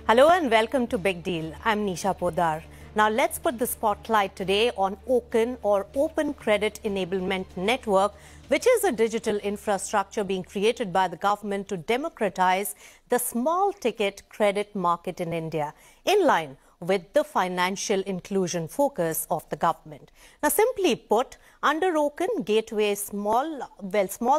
Hello and welcome to Big Deal. I'm Nisha Podar. Now let's put the spotlight today on Ocen, or Open Credit Enablement Network, which is a digital infrastructure being created by the government to democratize the small ticket credit market in India, in line with the financial inclusion focus of the government. Now, simply put, under Ocen, gateway small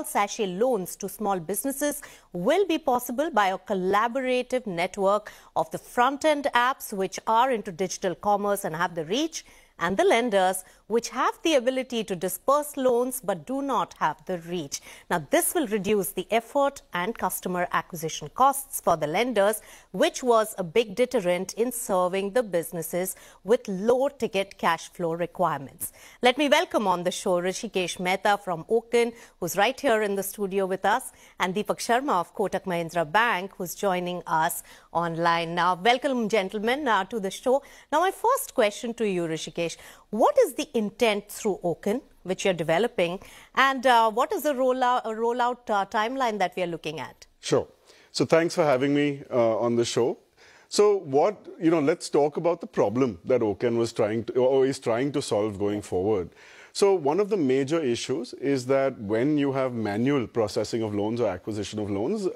sachet loans to small businesses will be possible by a collaborative network of the front-end apps which are into digital commerce and have the reach, and the lenders which have the ability to disperse loans but do not have the reach. Now, this will reduce the effort and customer acquisition costs for the lenders, which was a big deterrent in serving the businesses with low ticket cash flow requirements. Let me welcome on the show Hrushikesh Mehta from Ocen, who's right here in the studio with us, and Deepak Sharma of Kotak Mahindra Bank, who's joining us online. Now, welcome, gentlemen, to the show. Now, my first question to you, Hrushikesh, what is the intent through Ocen, which you're developing, and what is the rollout timeline that we are looking at? Sure. So thanks for having me on the show. So let's talk about the problem that Ocen was is trying to solve going forward. So one of the major issues is that when you have manual processing of loans or acquisition of loans,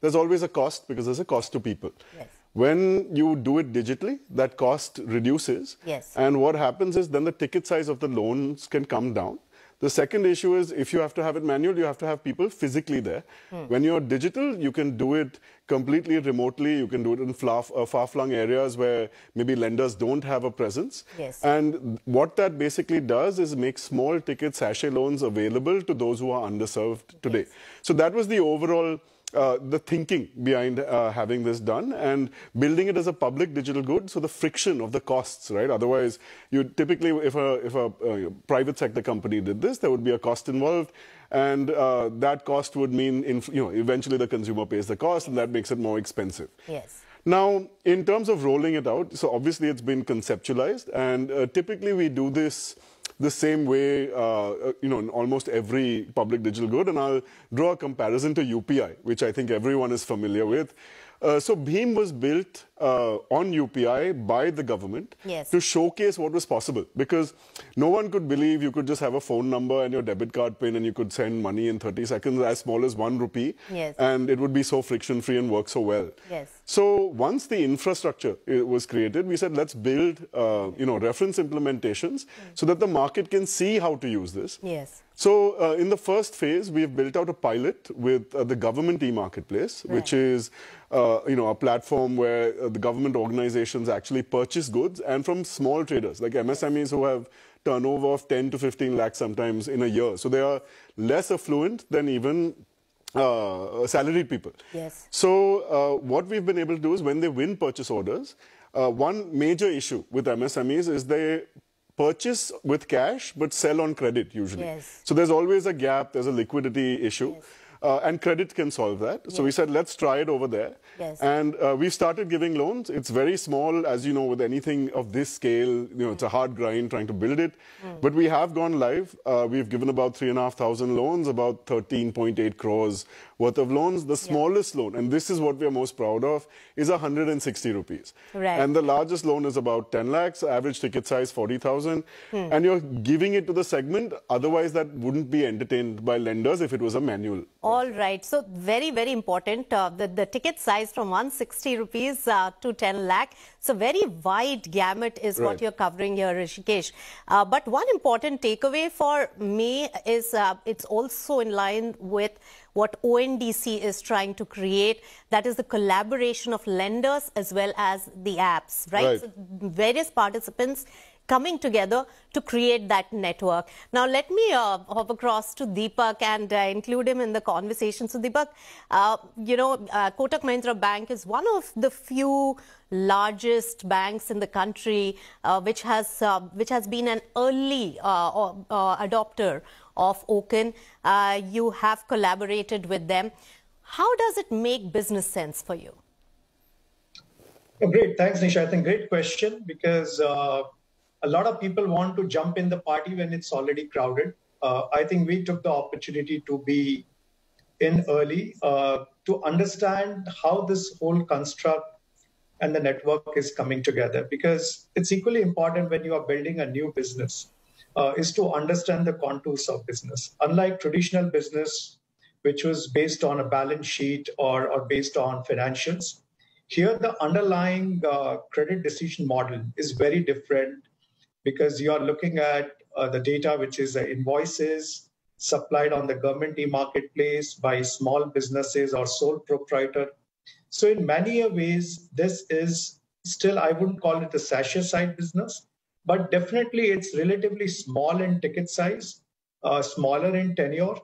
there's always a cost, because there's a cost to people. Yes. When you do it digitally, that cost reduces. Yes. And what happens is then the ticket size of the loans can come down. The second issue is, if you have to have it manual, you have to have people physically there. When you're digital, you can do it completely remotely. You can do it in far-flung areas where maybe lenders don't have a presence. Yes. And what that basically does is make small ticket sachet loans available to those who are underserved today. Yes. So that was the overall the thinking behind having this done and building it as a public digital good. So the friction of the costs, right? Otherwise, you typically, if a private sector company did this, there would be a cost involved, and that cost would mean, eventually the consumer pays the cost, and that makes it more expensive. Yes. Now, in terms of rolling it out, so obviously it's been conceptualized, and typically we do this the same way, in almost every public digital good. And I'll draw a comparison to UPI, which I think everyone is familiar with. So Bhim was built on UPI by the government. Yes. To showcase what was possible, because no one could believe you could just have a phone number and your debit card pin and you could send money in 30 seconds as small as 1 rupee. Yes. And it would be so friction-free and work so well. Yes. So once the infrastructure was created, we said, let's build reference implementations so that the market can see how to use this. Yes. So in the first phase, we've built out a pilot with the government e-marketplace, right, which is a platform where the government organizations actually purchase goods, and from small traders like MSMEs who have turnover of 10 to 15 lakhs sometimes in a year. So they are less affluent than even salaried people. Yes. So what we've been able to do is, when they win purchase orders, one major issue with MSMEs is they purchase with cash but sell on credit usually. Yes. So there's always a gap, there's a liquidity issue. Yes. And credit can solve that. So yes, we said, let's try it over there. Yes. And we've started giving loans. It's very small, as you know, with anything of this scale, it's a hard grind trying to build it. But we have gone live. We've given about 3,500 loans, about 13.8 crores worth of loans. The smallest loan, and this is what we're most proud of, is 160 rupees. Right. And the largest loan is about 10 lakhs, average ticket size 40,000. And you're giving it to the segment. Otherwise, that wouldn't be entertained by lenders if it was a manual. All right. So very, very important. The ticket size from 160 rupees to 10 lakh. So very wide gamut is right, what you're covering here, Hrushikesh. But one important takeaway for me is it's also in line with what ONDC is trying to create, that is the collaboration of lenders as well as the apps, right? Right. So various participants coming together to create that network. Now, let me hop across to Deepak and include him in the conversation. So, Deepak, Kotak Mahindra Bank is one of the few largest banks in the country which has been an early adopter of Ocen. You have collaborated with them. How does it make business sense for you? Oh, great. Thanks, Nisha. I think great question, because a lot of people want to jump in the party when it's already crowded. I think we took the opportunity to be in early to understand how this whole construct and the network is coming together, because it's equally important when you are building a new business is to understand the contours of business. Unlike traditional business, which was based on a balance sheet or based on financials, here the underlying credit decision model is very different, because you are looking at the data, which is invoices supplied on the government e-marketplace by small businesses or sole proprietor. So in many ways, this is still, I wouldn't call it a sachet side business, but definitely it's relatively small in ticket size, smaller in tenure,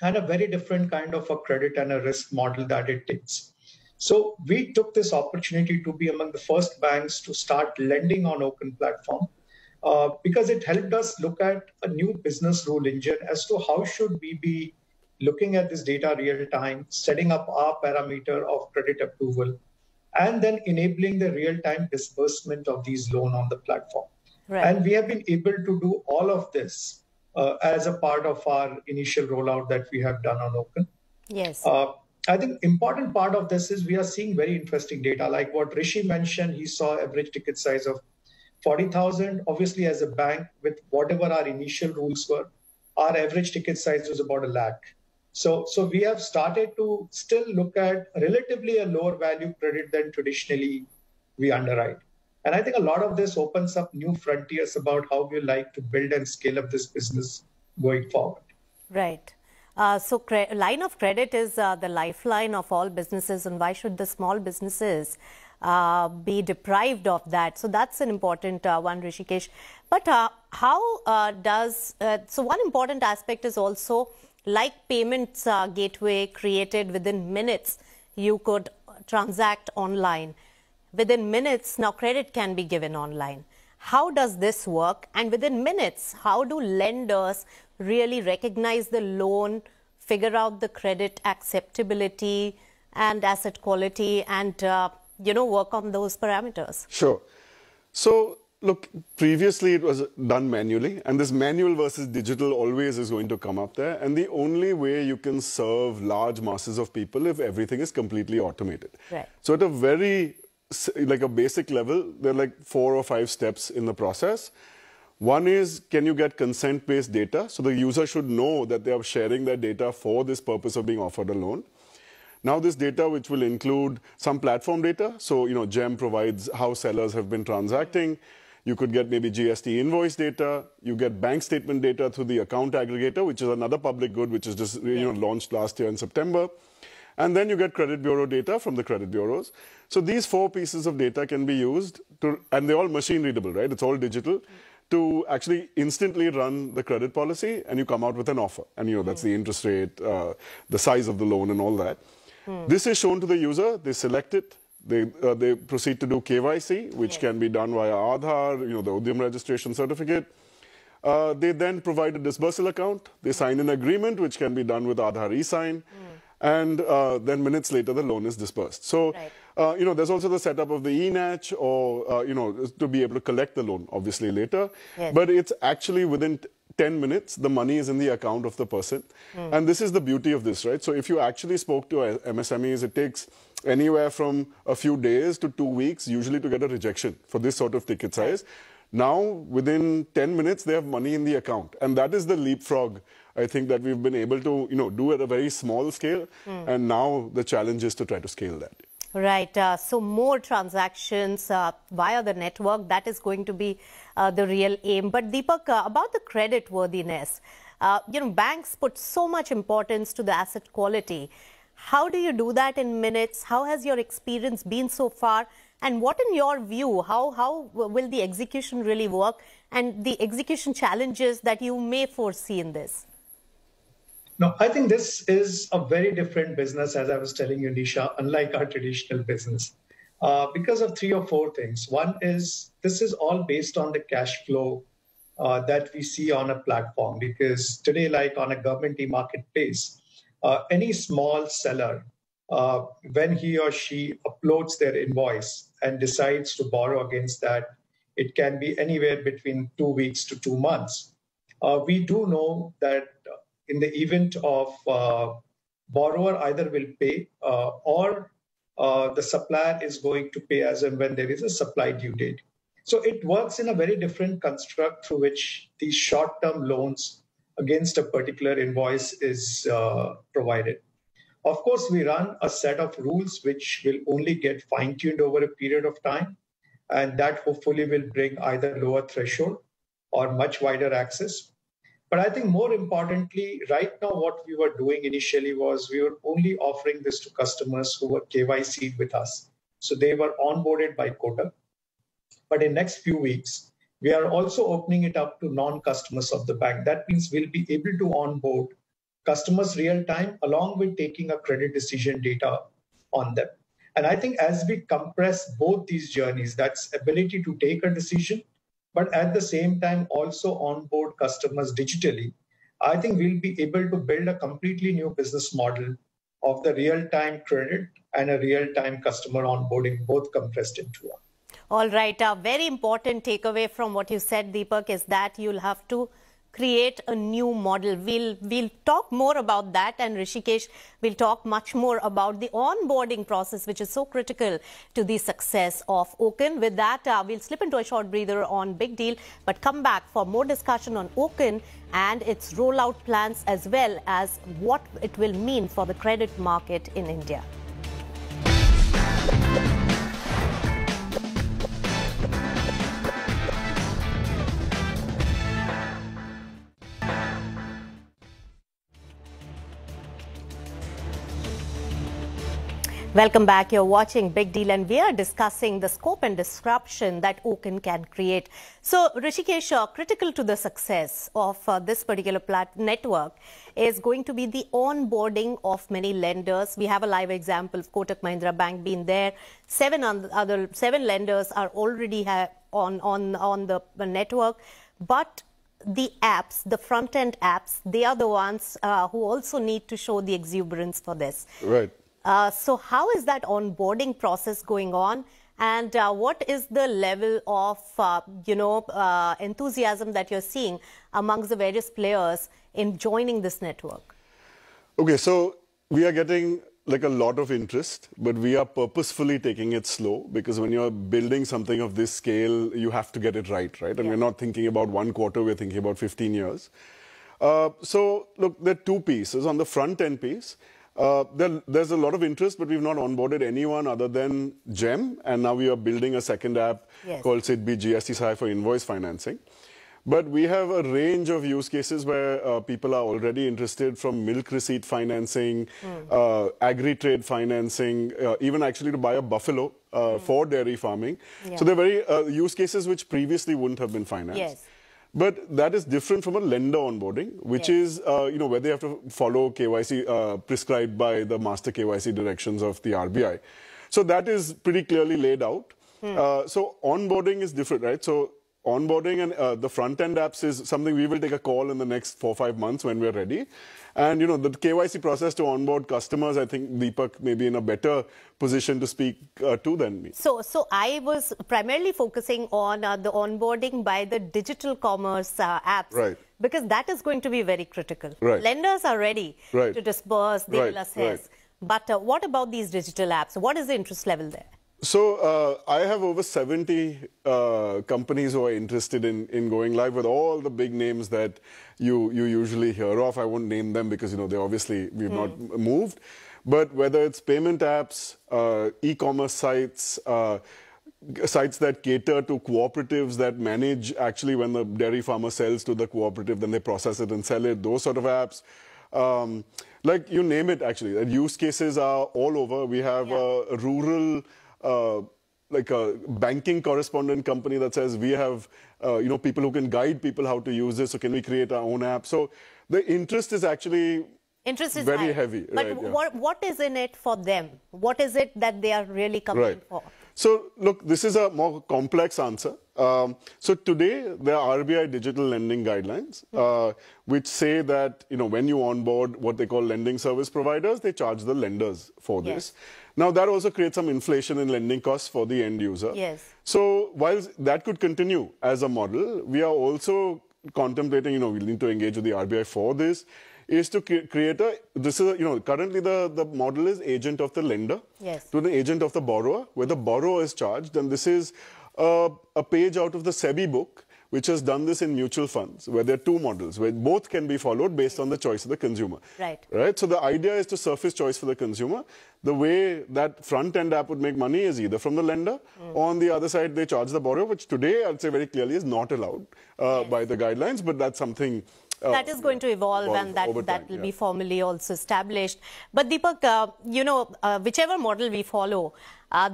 and a very different kind of a credit and a risk model that it takes. So we took this opportunity to be among the first banks to start lending on Open platform, because it helped us look at a new business rule engine as to how should we be looking at this data real time, setting up our parameter of credit approval, and then enabling the real time disbursement of these loans on the platform. Right. And we have been able to do all of this as a part of our initial rollout that we have done on Open. Yes. I think important part of this is we are seeing very interesting data. Like what Rishi mentioned, he saw average ticket size of 40,000. Obviously, as a bank, with whatever our initial rules were, our average ticket size was about 1 lakh. So we have started to still look at relatively a lower value credit than traditionally we underwrite. And I think a lot of this opens up new frontiers about how we like to build and scale up this business going forward. Right. So line of credit is the lifeline of all businesses, and why should the small businesses be deprived of that? So that's an important one, Hrushikesh. But so one important aspect is also, like payments gateway created within minutes, you could transact online. Within minutes, now credit can be given online. How does this work? And within minutes, how do lenders really recognize the loan, figure out the credit acceptability and asset quality, and work on those parameters? Sure. So look, previously it was done manually, and this manual versus digital always is going to come up there. And the only way you can serve large masses of people if everything is completely automated. Right. So at a very a basic level, there are like 4 or 5 steps in the process. One is, can you get consent-based data? So the user should know that they are sharing their data for this purpose of being offered a loan. Now this data, which will include some platform data, so GEM provides how sellers have been transacting. You could get maybe GST invoice data. You get bank statement data through the account aggregator, which is another public good, which is just launched last year in September. And then you get credit bureau data from the credit bureaus. So these 4 pieces of data can be used to, and they're all machine readable, right? It's all digital, to actually instantly run the credit policy, and you come out with an offer. And that's the interest rate, the size of the loan, and all that. This is shown to the user. They select it. They proceed to do KYC, which can be done via Aadhaar, the Udyam registration certificate. They then provide a disbursal account. They sign an agreement, which can be done with Aadhaar e-sign. And then minutes later, the loan is disbursed. So, there's also the setup of the e-natch, or, to be able to collect the loan, obviously, later. Yes. But it's actually within 10 minutes, the money is in the account of the person. And this is the beauty of this, right? So if you actually spoke to MSMEs, it takes anywhere from a few days to 2 weeks, usually, to get a rejection for this sort of ticket size. Now, within 10 minutes, they have money in the account. And that is the leapfrog, I think, that we've been able to, do at a very small scale. And now the challenge is to try to scale that. Right. So more transactions via the network, that is going to be the real aim. But Deepak, about the credit worthiness, banks put so much importance to the asset quality. How do you do that in minutes? How has your experience been so far? And what, in your view, how will the execution really work, and the execution challenges that you may foresee in this? No, I think this is a very different business, as I was telling you, Nisha, unlike our traditional business, because of 3 or 4 things. One is, this is all based on the cash flow that we see on a platform, because today, like on a government e-marketplace, any small seller, when he or she uploads their invoice and decides to borrow against that, it can be anywhere between 2 weeks to 2 months. We do know that in the event of borrower either will pay or the supplier is going to pay as and when there is a supply due date. So it works in a very different construct through which these short-term loans against a particular invoice is provided. Of course, we run a set of rules which will only get fine-tuned over a period of time, and that hopefully will bring either lower threshold or much wider access. But I think more importantly, right now, what we were doing initially was we were only offering this to customers who were KYC'd with us. So they were onboarded by Kotak. But in next few weeks, we are also opening it up to non-customers of the bank. That means we'll be able to onboard customers real time along with taking a credit decision data on them. And I think as we compress both these journeys, that's ability to take a decision, but at the same time also onboard customers digitally, I think we'll be able to build a completely new business model of the real-time credit and a real-time customer onboarding, both compressed into one. All right. A very important takeaway from what you said, Deepak, is that you'll have to create a new model. We'll talk more about that, and Hrushikesh will talk much more about the onboarding process, which is so critical to the success of Ocen. With that, we'll slip into a short breather on Big Deal, but come back for more discussion on Ocen and its rollout plans, as well as what it will mean for the credit market in India. Welcome back. You're watching Big Deal, and we are discussing the scope and disruption that Ocen can create. So, Hrushikesh, critical to the success of this particular network is going to be the onboarding of many lenders. We have a live example of Kotak Mahindra Bank being there. Seven lenders are already on the network, but the apps, the front-end apps, they are the ones who also need to show the exuberance for this. Right. So how is that onboarding process going on, and what is the level of, enthusiasm that you're seeing amongst the various players in joining this network? Okay, so we are getting like a lot of interest, but we are purposefully taking it slow, because when you're building something of this scale, you have to get it right? And we're not thinking about 1 quarter, we're thinking about 15 years. So look, there are two pieces. On the front end piece, there's a lot of interest, but we've not onboarded anyone other than GEM, and now we are building a second app called SIDBI GST Sai for invoice financing. But we have a range of use cases where people are already interested, from milk receipt financing, agri-trade financing, even actually to buy a buffalo for dairy farming. So they're very use cases which previously wouldn't have been financed. But that is different from a lender onboarding, which is, where they have to follow KYC prescribed by the master KYC directions of the RBI. So that is pretty clearly laid out. So onboarding is different, right? So onboarding and the front-end apps is something we will take a call in the next 4 or 5 months when we're ready. And, the KYC process to onboard customers, I think Deepak may be in a better position to speak to than me. So I was primarily focusing on the onboarding by the digital commerce apps, because that is going to be very critical. Lenders are ready to disburse, they will assess. But what about these digital apps? What is the interest level there? So I have over 70 companies who are interested in going live with all the big names that you usually hear of. I won't name them because, they obviously, we've not moved. But whether it's payment apps, e-commerce sites, sites that cater to cooperatives that manage actually when the dairy farmer sells to the cooperative, then they process it and sell it, those sort of apps. Like you name it, actually. Use cases are all over. We have a rural like a banking correspondent company that says we have, people who can guide people how to use this. So can we create our own app? So the interest is actually very heavy. But what is in it for them? What is it that they are really coming for? So look, this is a more complex answer. So today, there are RBI digital lending guidelines, which say that, when you onboard what they call lending service providers, they charge the lenders for this. Now, that also creates some inflation in lending costs for the end user. So while that could continue as a model, we are also contemplating, we need to engage with the RBI for this. is to create currently the model is agent of the lender to the agent of the borrower, where the borrower is charged. And this is a page out of the SEBI book, which has done this in mutual funds, where there are two models, where both can be followed based on the choice of the consumer. Right? So the idea is to surface choice for the consumer. The way that front-end app would make money is either from the lender, or on the other side, they charge the borrower, which today, I'd say very clearly, is not allowed by the guidelines, but that's something... that is going to evolve and that will be formally also established. But Deepak, whichever model we follow,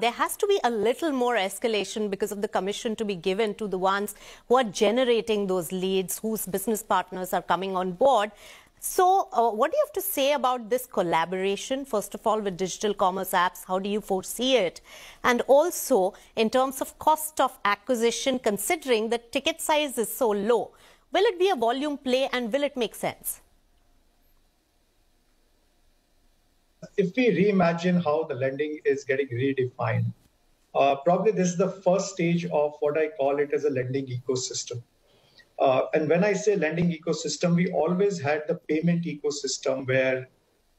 there has to be a little more escalation because of the commission to be given to the ones who are generating those leads, whose business partners are coming on board. So what do you have to say about this collaboration, first of all, with digital commerce apps? How do you foresee it? And also, in terms of cost of acquisition, considering the ticket size is so low, will it be a volume play and will it make sense? If we reimagine how the lending is getting redefined, probably this is the first stage of what I call it as a lending ecosystem. And when I say lending ecosystem, we always had the payment ecosystem where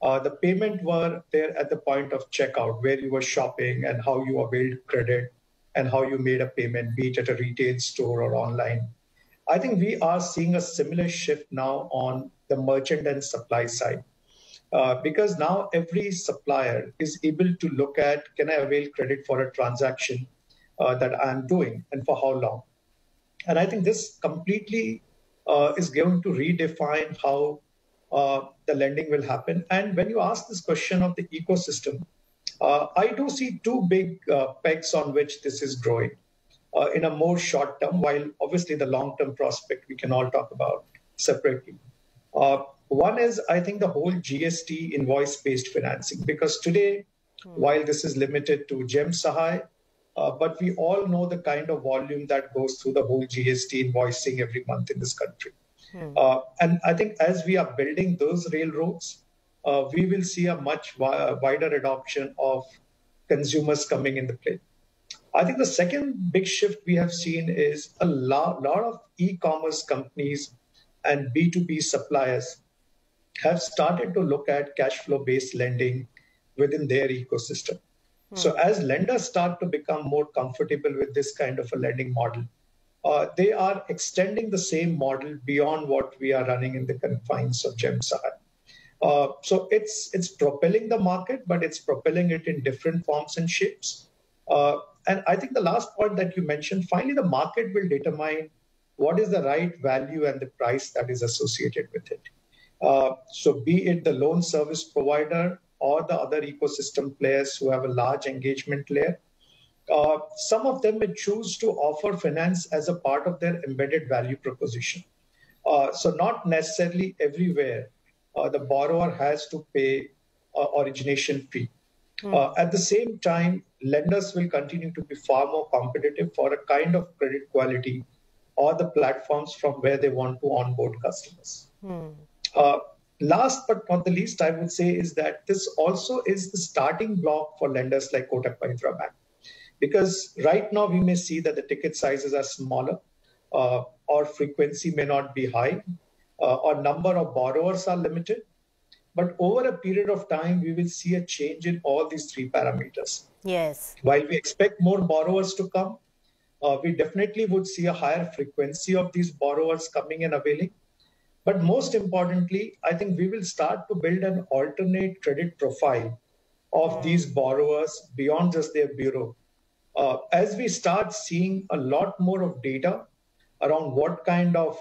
the payment were there at the point of checkout, where you were shopping and how you availed credit and how you made a payment, be it at a retail store or online. I think we are seeing a similar shift now on the merchant and supply side, because now every supplier is able to look at, can I avail credit for a transaction that I'm doing and for how long? And I think this completely is going to redefine how the lending will happen. And when you ask this question of the ecosystem, I do see two big pegs on which this is growing. In a more short term, while obviously the long-term prospect we can all talk about separately. One is, I think, the whole GST invoice-based financing, because today, while this is limited to Gem Sahay, but we all know the kind of volume that goes through the whole GST invoicing every month in this country. And I think as we are building those railroads, we will see a much wider adoption of consumers coming in the play. I think the second big shift we have seen is a lot of e-commerce companies and B2B suppliers have started to look at cash flow-based lending within their ecosystem. So as lenders start to become more comfortable with this kind of a lending model, they are extending the same model beyond what we are running in the confines of Gem Sahay. So it's propelling the market, but it's propelling it in different forms and shapes. And I think the last point that you mentioned, finally, the market will determine what is the right value and the price that is associated with it. So be it the loan service provider or the other ecosystem players who have a large engagement layer, some of them may choose to offer finance as a part of their embedded value proposition. So not necessarily everywhere the borrower has to pay origination fee. At the same time, lenders will continue to be far more competitive for a kind of credit quality or the platforms from where they want to onboard customers. Last but not the least, I would say is that this also is the starting block for lenders like Kotak Mahindra Bank. Because right now we may see that the ticket sizes are smaller, or frequency may not be high, or number of borrowers are limited. But over a period of time, we will see a change in all these three parameters. Yes. While we expect more borrowers to come, we definitely would see a higher frequency of these borrowers coming and availing. But most importantly, I think we will start to build an alternate credit profile of these borrowers beyond just their bureau. As we start seeing a lot more of data around what kind of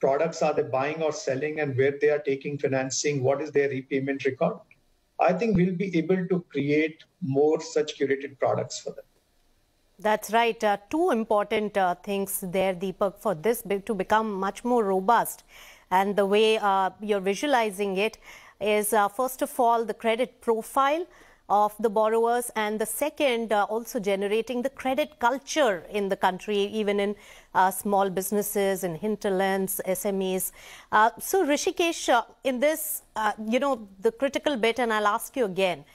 products are they buying or selling and where they are taking financing, what is their repayment record, I think we'll be able to create more such curated products for them. That's right. Two important things there, Deepak, for this to become much more robust. And the way you're visualizing it is, first of all, the credit profile of the borrowers, and the second, also generating the credit culture in the country, even in small businesses, in hinterlands, SMEs. So, Hrushikesh, in this, the critical bit, and I'll ask you again,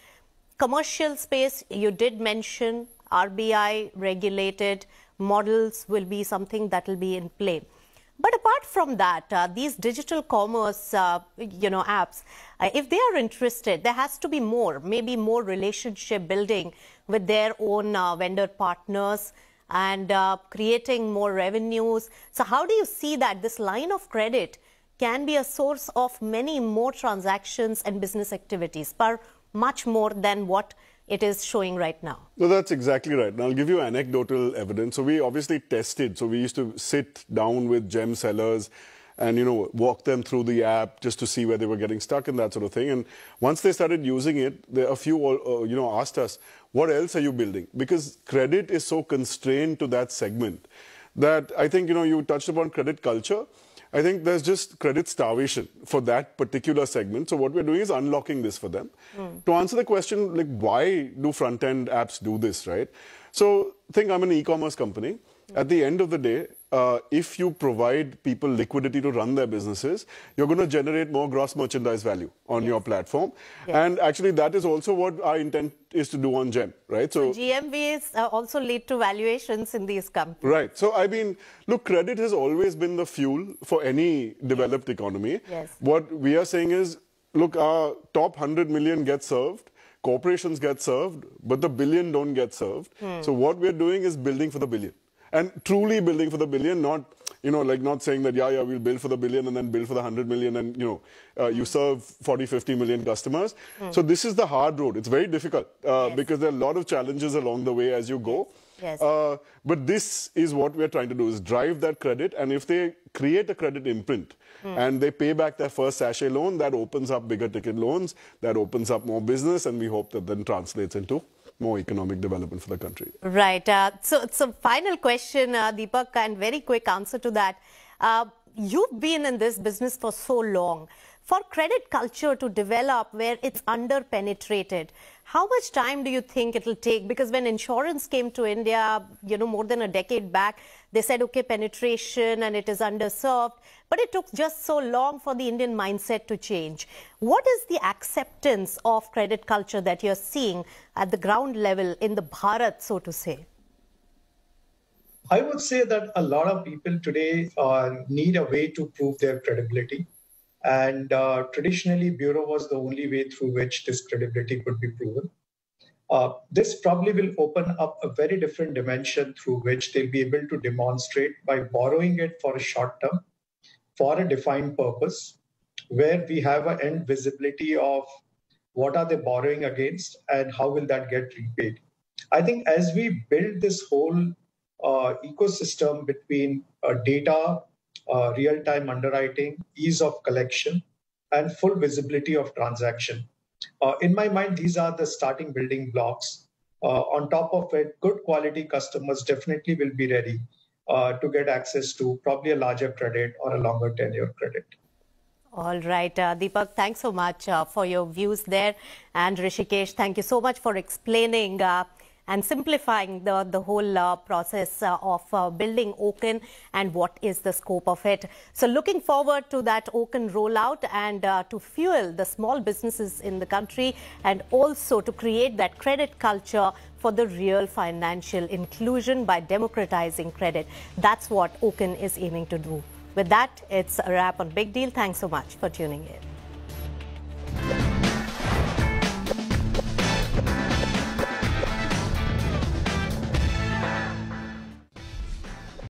commercial space, you did mention RBI regulated models will be something that will be in play. But apart from that, these digital commerce, apps, if they are interested, there has to be more, maybe more relationship building with their own vendor partners and creating more revenues. So how do you see that this line of credit can be a source of many more transactions and business activities, per much more than what it is showing right now? No, that's exactly right. And I'll give you anecdotal evidence. So we obviously tested. So we used to sit down with gem sellers and, walk them through the app just to see where they were getting stuck and that sort of thing. And once they started using it, a few, asked us, what else are you building? Because credit is so constrained to that segment that I think, you touched upon credit culture. I think there's just credit starvation for that particular segment. So what we're doing is unlocking this for them. To answer the question, like, why do front-end apps do this, right? So think I'm an e-commerce company. At the end of the day, if you provide people liquidity to run their businesses, you're going to generate more gross merchandise value on your platform. And actually, that is also what our intent is to do on GEM, right? So GMVs also lead to valuations in these companies. Right. So, I mean, look, credit has always been the fuel for any developed economy. What we are saying is, look, our top 100 million get served. Corporations get served, but the billion don't get served. So what we're doing is building for the billion. And truly building for the billion, not, not saying that, we'll build for the billion and then build for the 100 million and, you serve 40, 50 million customers. So this is the hard road. It's very difficult because there are a lot of challenges along the way as you go. But this is what we're trying to do, is drive that credit. And if they create a credit imprint and they pay back their first sachet loan, that opens up bigger ticket loans, that opens up more business, and we hope that then translates into more economic development for the country. Right. So final question, Deepak, and very quick answer to that. You've been in this business for so long. For credit culture to develop where it's under-penetrated, how much time do you think it will take? Because when insurance came to India, more than a decade back, they said, okay, penetration and it is underserved. But it took just so long for the Indian mindset to change. What is the acceptance of credit culture that you're seeing at the ground level in the Bharat, so to say? I would say that a lot of people today need a way to prove their credibility. And traditionally, Bureau was the only way through which this credibility could be proven. This probably will open up a very different dimension through which they'll be able to demonstrate by borrowing it for a short term, for a defined purpose, where we have an end visibility of what are they borrowing against and how will that get repaid. I think as we build this whole ecosystem between data, real-time underwriting, ease of collection, and full visibility of transaction. In my mind, these are the starting building blocks. On top of it, good quality customers definitely will be ready to get access to probably a larger credit or a longer tenure credit. All right, Deepak, thanks so much for your views there. And Hrushikesh, thank you so much for explaining and simplifying the whole process of building Ocen and what is the scope of it. So looking forward to that Ocen rollout and to fuel the small businesses in the country and also to create that credit culture for the real financial inclusion by democratizing credit. That's what Ocen is aiming to do. With that, it's a wrap on Big Deal. Thanks so much for tuning in.